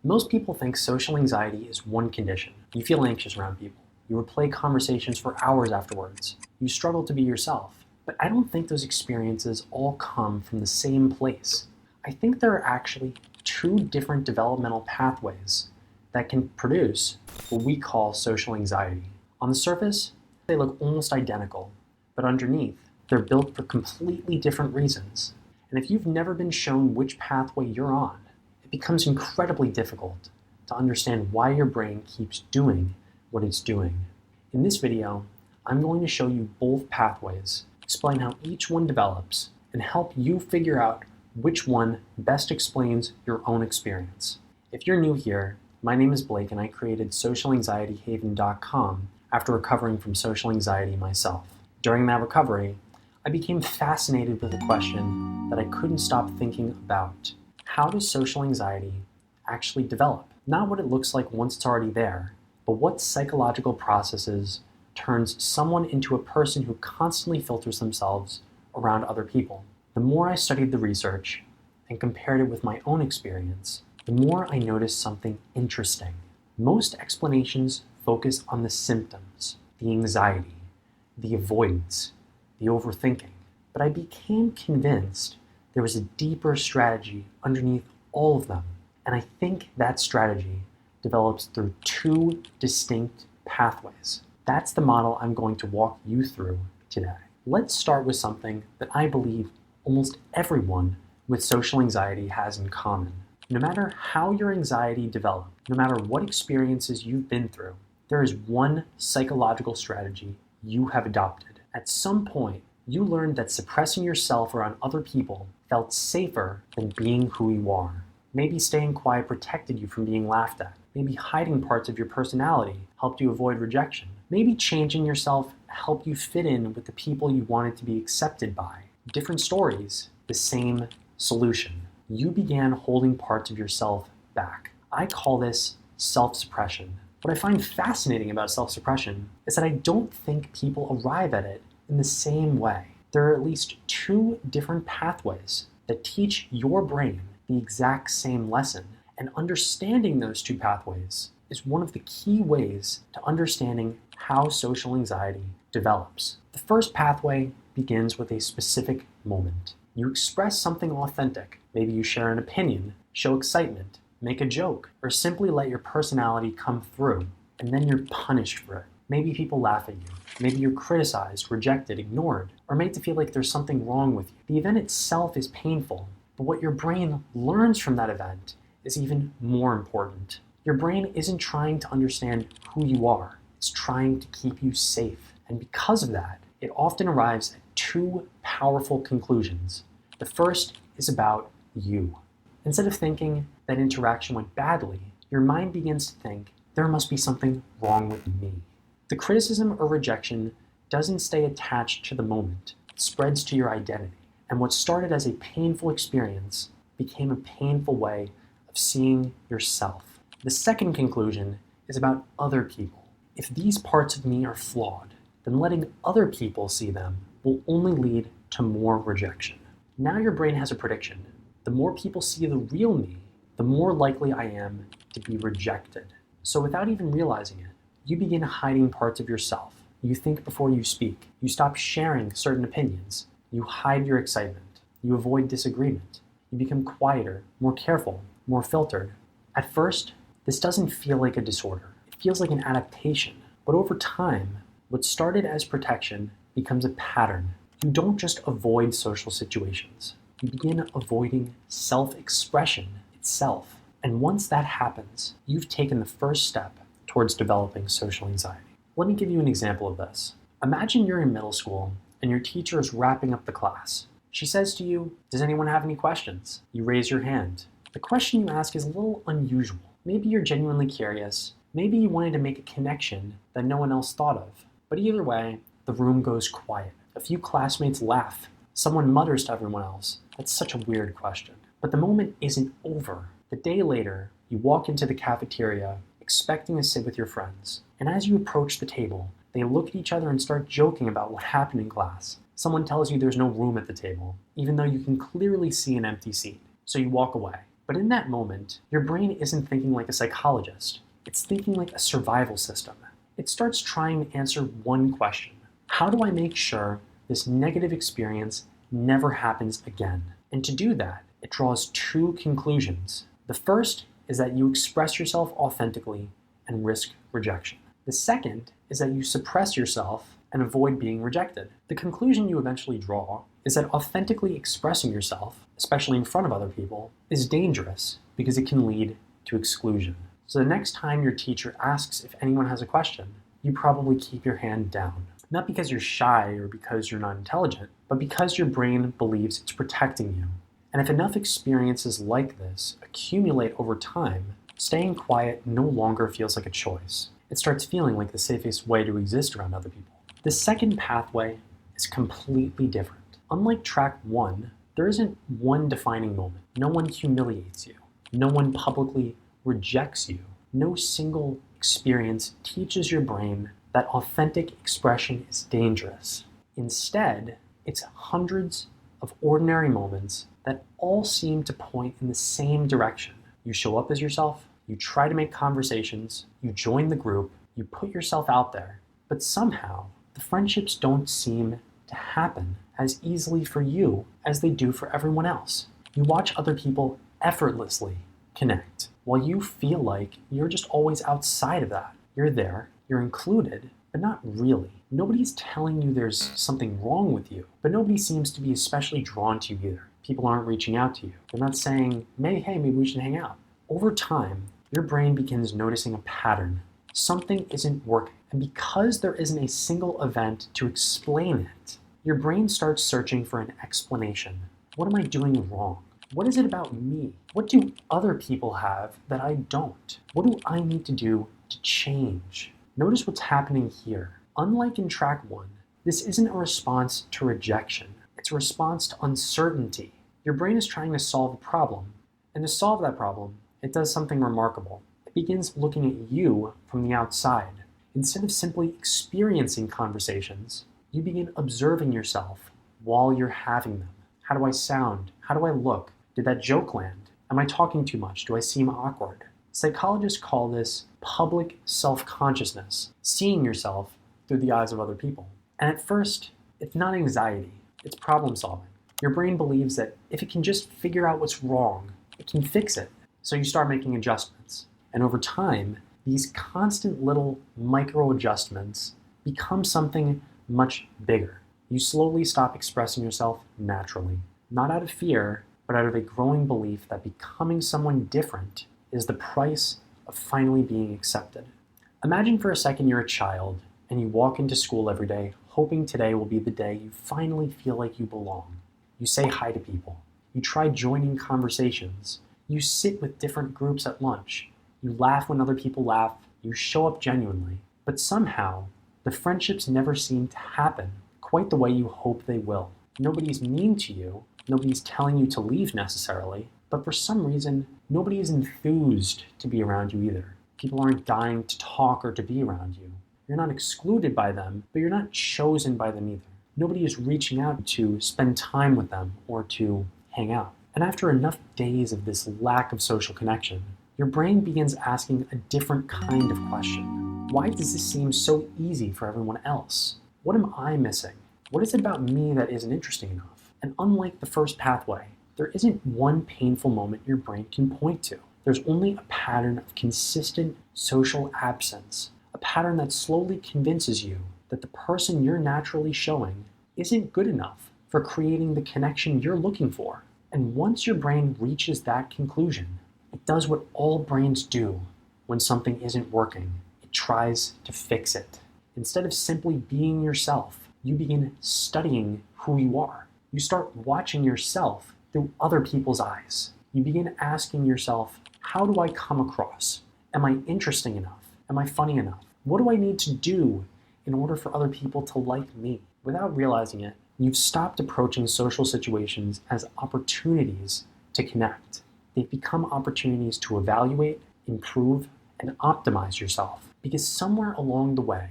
Most people think social anxiety is one condition. You feel anxious around people. You replay conversations for hours afterwards. You struggle to be yourself. But I don't think those experiences all come from the same place. I think there are actually two different developmental pathways that can produce what we call social anxiety. On the surface, they look almost identical, but underneath, they're built for completely different reasons. And if you've never been shown which pathway you're on, it becomes incredibly difficult to understand why your brain keeps doing what it's doing. In this video, I'm going to show you both pathways, explain how each one develops, and help you figure out which one best explains your own experience. If you're new here, my name is Blake and I created SocialAnxietyHaven.com after recovering from social anxiety myself. During that recovery, I became fascinated with a question that I couldn't stop thinking about. How does social anxiety actually develop? Not what it looks like once it's already there, but what psychological processes turns someone into a person who constantly filters themselves around other people. The more I studied the research and compared it with my own experience, the more I noticed something interesting. Most explanations focus on the symptoms, the anxiety, the avoidance, the overthinking. But I became convinced there was a deeper strategy underneath all of them. And I think that strategy develops through two distinct pathways. That's the model I'm going to walk you through today. Let's start with something that I believe almost everyone with social anxiety has in common. No matter how your anxiety developed, no matter what experiences you've been through, there is one psychological strategy you have adopted. At some point, you learned that suppressing yourself around other people felt safer than being who you are. Maybe staying quiet protected you from being laughed at. Maybe hiding parts of your personality helped you avoid rejection. Maybe changing yourself helped you fit in with the people you wanted to be accepted by. Different stories, the same solution. You began holding parts of yourself back. I call this self-suppression. What I find fascinating about self-suppression is that I don't think people arrive at it in the same way. There are at least two different pathways that teach your brain the exact same lesson, and understanding those two pathways is one of the key ways to understanding how social anxiety develops. The first pathway begins with a specific moment. You express something authentic. Maybe you share an opinion, show excitement, make a joke, or simply let your personality come through, and then you're punished for it. Maybe people laugh at you. Maybe you're criticized, rejected, ignored, or made to feel like there's something wrong with you. The event itself is painful, but what your brain learns from that event is even more important. Your brain isn't trying to understand who you are. It's trying to keep you safe. And because of that, it often arrives at two powerful conclusions. The first is about you. Instead of thinking that interaction went badly, your mind begins to think, there must be something wrong with me. The criticism or rejection doesn't stay attached to the moment. It spreads to your identity. And what started as a painful experience became a painful way of seeing yourself. The second conclusion is about other people. If these parts of me are flawed, then letting other people see them will only lead to more rejection. Now your brain has a prediction. The more people see the real me, the more likely I am to be rejected. So without even realizing it, you begin hiding parts of yourself. You think before you speak. You stop sharing certain opinions. You hide your excitement. You avoid disagreement. You become quieter, more careful, more filtered. At first, this doesn't feel like a disorder. It feels like an adaptation. But over time, what started as protection becomes a pattern. You don't just avoid social situations. You begin avoiding self-expression itself. And once that happens, you've taken the first step towards developing social anxiety. Let me give you an example of this. Imagine you're in middle school and your teacher is wrapping up the class. She says to you, "Does anyone have any questions?" You raise your hand. The question you ask is a little unusual. Maybe you're genuinely curious. Maybe you wanted to make a connection that no one else thought of. But either way, the room goes quiet. A few classmates laugh. Someone mutters to everyone else, "That's such a weird question." But the moment isn't over. The day later, you walk into the cafeteria expecting to sit with your friends. And as you approach the table, they look at each other and start joking about what happened in class. Someone tells you there's no room at the table, even though you can clearly see an empty seat. So you walk away. But in that moment, your brain isn't thinking like a psychologist. It's thinking like a survival system. It starts trying to answer one question. How do I make sure this negative experience never happens again? And to do that, it draws two conclusions. The first is that you express yourself authentically and risk rejection. The second is that you suppress yourself and avoid being rejected. The conclusion you eventually draw is that authentically expressing yourself, especially in front of other people, is dangerous because it can lead to exclusion. So the next time your teacher asks if anyone has a question, you probably keep your hand down. Not because you're shy or because you're not intelligent, but because your brain believes it's protecting you. And if enough experiences like this accumulate over time, staying quiet no longer feels like a choice. It starts feeling like the safest way to exist around other people. The second pathway is completely different. Unlike track 1, there isn't one defining moment. No one humiliates you. No one publicly rejects you. No single experience teaches your brain that authentic expression is dangerous. Instead, it's hundreds of ordinary moments that all seem to point in the same direction. You show up as yourself, you try to make conversations, you join the group, you put yourself out there, but somehow the friendships don't seem to happen as easily for you as they do for everyone else. You watch other people effortlessly connect, while you feel like you're just always outside of that. You're there, you're included, but not really. Nobody's telling you there's something wrong with you, but nobody seems to be especially drawn to you either. People aren't reaching out to you. They're not saying, hey, maybe we should hang out. Over time, your brain begins noticing a pattern. Something isn't working. And because there isn't a single event to explain it, your brain starts searching for an explanation. What am I doing wrong? What is it about me? What do other people have that I don't? What do I need to do to change? Notice what's happening here. Unlike in track 1, this isn't a response to rejection. It's a response to uncertainty. Your brain is trying to solve a problem, and to solve that problem, it does something remarkable. It begins looking at you from the outside. Instead of simply experiencing conversations, you begin observing yourself while you're having them. How do I sound? How do I look? Did that joke land? Am I talking too much? Do I seem awkward? Psychologists call this public self-consciousness, seeing yourself through the eyes of other people. And at first, it's not anxiety, it's problem solving. Your brain believes that if it can just figure out what's wrong, it can fix it. So you start making adjustments. And over time, these constant little micro adjustments become something much bigger. You slowly stop expressing yourself naturally, not out of fear, but out of a growing belief that becoming someone different is the price of finally being accepted. Imagine for a second you're a child and you walk into school every day hoping today will be the day you finally feel like you belong. You say hi to people. You try joining conversations. You sit with different groups at lunch. You laugh when other people laugh. You show up genuinely. But somehow, the friendships never seem to happen quite the way you hope they will. Nobody's mean to you. Nobody's telling you to leave necessarily. But for some reason, nobody is enthused to be around you either. People aren't dying to talk or to be around you. You're not excluded by them, but you're not chosen by them either. Nobody is reaching out to spend time with them or to hang out. And after enough days of this lack of social connection, your brain begins asking a different kind of question. Why does this seem so easy for everyone else? What am I missing? What is it about me that isn't interesting enough? And unlike the first pathway, there isn't one painful moment your brain can point to. There's only a pattern of consistent social absence, a pattern that slowly convinces you that the person you're naturally showing isn't good enough for creating the connection you're looking for. And once your brain reaches that conclusion, it does what all brains do when something isn't working. It tries to fix it. Instead of simply being yourself, you begin studying who you are. You start watching yourself through other people's eyes. You begin asking yourself, how do I come across? Am I interesting enough? Am I funny enough? What do I need to do in order for other people to like me? Without realizing it, you've stopped approaching social situations as opportunities to connect. They've become opportunities to evaluate, improve, and optimize yourself. Because somewhere along the way,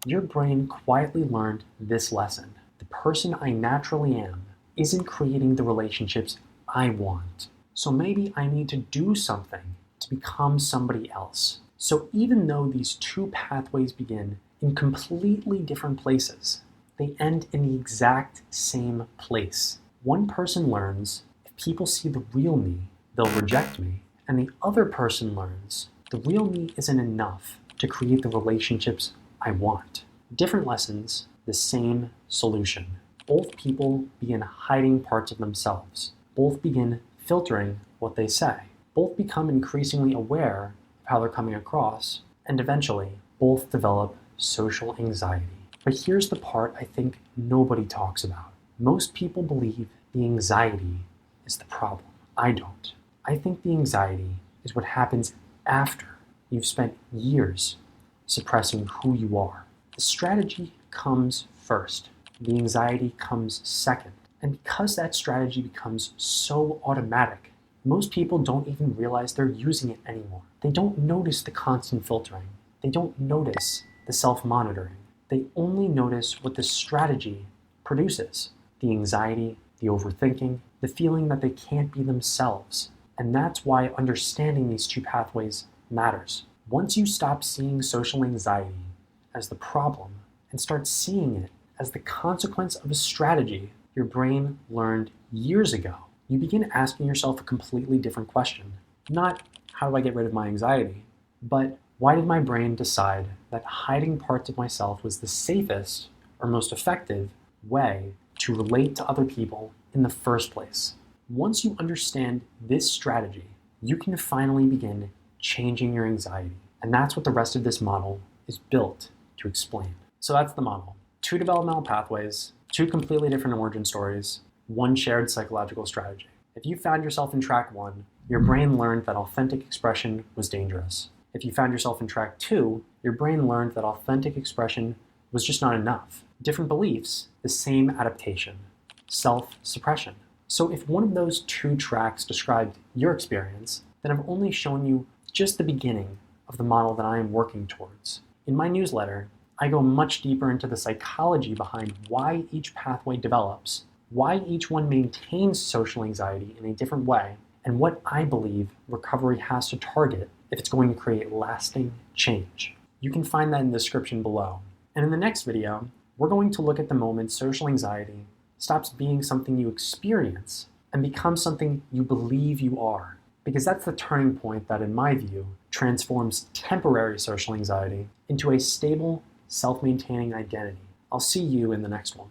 your brain quietly learned this lesson. The person I naturally am isn't creating the relationships I want. So maybe I need to do something to become somebody else. So even though these two pathways begin in completely different places, they end in the exact same place. One person learns, if people see the real me, they'll reject me. And the other person learns, the real me isn't enough to create the relationships I want. Different lessons, the same solution. Both people begin hiding parts of themselves. Both begin filtering what they say. Both become increasingly aware of how they're coming across, and eventually, both develop social anxiety. But here's the part I think nobody talks about. Most people believe the anxiety is the problem. I don't. I think the anxiety is what happens after you've spent years suppressing who you are. The strategy comes first. The anxiety comes second. And because that strategy becomes so automatic, most people don't even realize they're using it anymore. They don't notice the constant filtering. They don't notice the self-monitoring. They only notice what the strategy produces. The anxiety, the overthinking, the feeling that they can't be themselves. And that's why understanding these two pathways matters. Once you stop seeing social anxiety as the problem and start seeing it as the consequence of a strategy your brain learned years ago, you begin asking yourself a completely different question. Not, how do I get rid of my anxiety? But, why did my brain decide that hiding parts of myself was the safest or most effective way to relate to other people in the first place? Once you understand this strategy, you can finally begin changing your anxiety. And that's what the rest of this model is built to explain. So that's the model. Two developmental pathways, two completely different origin stories, one shared psychological strategy. If you found yourself in track 1, your brain learned that authentic expression was dangerous. If you found yourself in track 2, your brain learned that authentic expression was just not enough. Different beliefs, the same adaptation. Self-suppression. So if one of those two tracks described your experience, then I've only shown you just the beginning of the model that I am working towards. In my newsletter, I go much deeper into the psychology behind why each pathway develops, why each one maintains social anxiety in a different way, and what I believe recovery has to target if it's going to create lasting change. You can find that in the description below. And in the next video, we're going to look at the moment social anxiety stops being something you experience and becomes something you believe you are. Because that's the turning point that, in my view, transforms temporary social anxiety into a stable, self-maintaining identity. I'll see you in the next one.